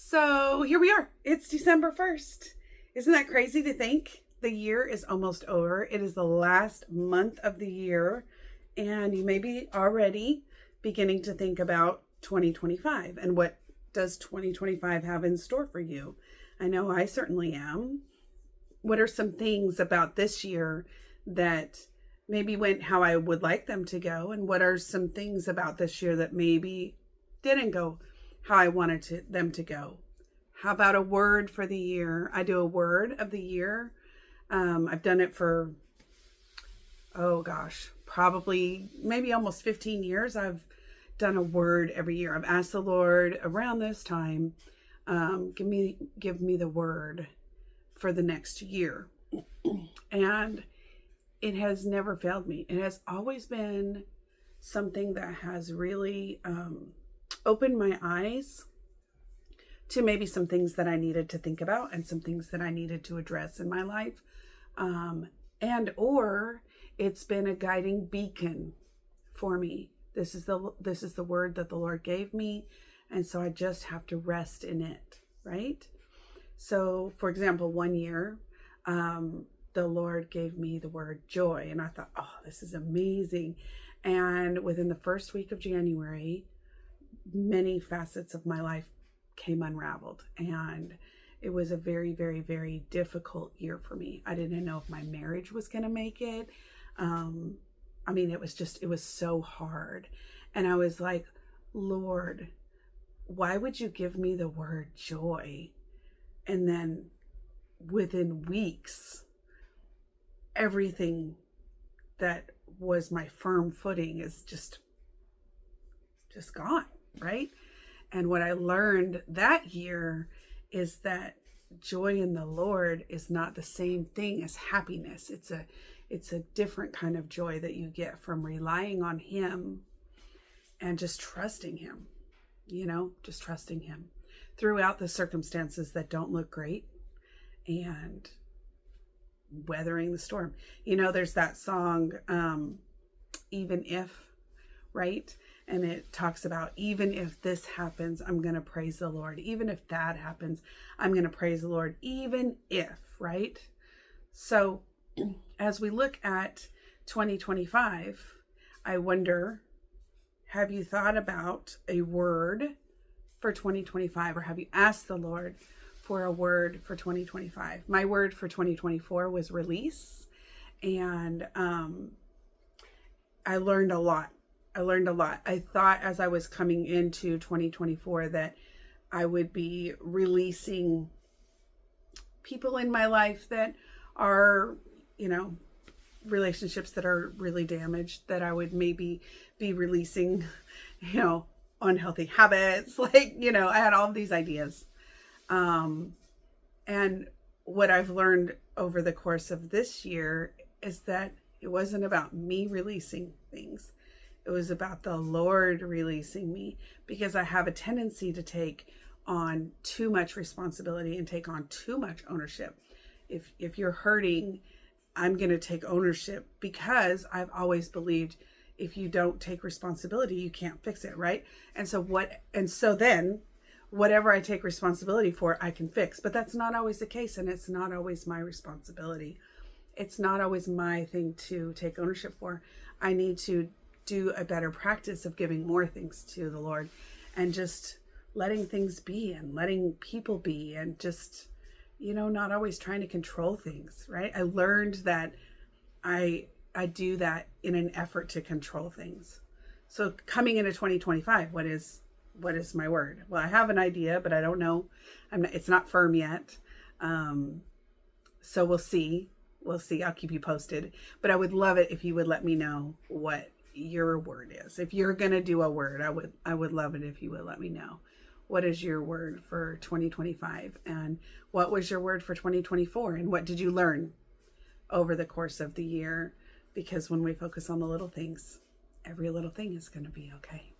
So here we are. It's December 1st. Isn't that crazy to think? The year is almost over. It is the last month of the year, and you may be already beginning to think about 2025 and what does 2025 have in store for you? I know I certainly am. What are some things about this year that maybe went how I would like them to go? And what are some things about this year that maybe didn't go how I wanted them to go? How about a word for the year? I do a word of the year. I've done it for, probably maybe almost 15 years. I've done a word every year. I've asked the Lord around this time, give me the word for the next year. And it has never failed me. It has always been something that has really opened my eyes to maybe some things that I needed to think about and some things that I needed to address in my life. Or it's been a guiding beacon for me. This is the word that the Lord gave me. And so I just have to rest in it, right? So for example, one year, the Lord gave me the word joy, and I thought, oh, this is amazing. And within the first week of January, many facets of my life came unraveled, and it was a very, very, very difficult year for me. I didn't know if my marriage was going to make it. It was so hard. And I was like, Lord, why would you give me the word joy? And then within weeks, everything that was my firm footing is just gone, right? And what I learned that year is that joy in the Lord is not the same thing as happiness. It's a different kind of joy that you get from relying on Him and just trusting Him, just trusting Him throughout the circumstances that don't look great and weathering the storm. There's that song, Even If, right? And it talks about, even if this happens, I'm going to praise the Lord. Even if that happens, I'm going to praise the Lord. Even if, right? So as we look at 2025, I wonder, have you thought about a word for 2025, or have you asked the Lord for a word for 2025? My word for 2024 was release. And I learned a lot. I thought as I was coming into 2024 that I would be releasing people in my life that are, relationships that are really damaged, that I would maybe be releasing, unhealthy habits. I had all of these ideas. And what I've learned over the course of this year is that it wasn't about me releasing things. It was about the Lord releasing me, because I have a tendency to take on too much responsibility and take on too much ownership. If you're hurting, I'm going to take ownership, because I've always believed if you don't take responsibility, you can't fix it, right? And so then whatever I take responsibility for, I can fix. But that's not always the case, and it's not always my responsibility. It's not always my thing to take ownership for. I need to do a better practice of giving more things to the Lord and just letting things be and letting people be, and just, not always trying to control things, right? I learned that I do that in an effort to control things. So coming into 2025, what is my word? Well, I have an idea, but I don't know. It's not firm yet. So we'll see. I'll keep you posted, but I would love it if you would let me know what your word is. If you're going to do a word, I would love it if you would let me know. What is your word for 2025? And what was your word for 2024? And what did you learn over the course of the year? Because when we focus on the little things, every little thing is going to be okay.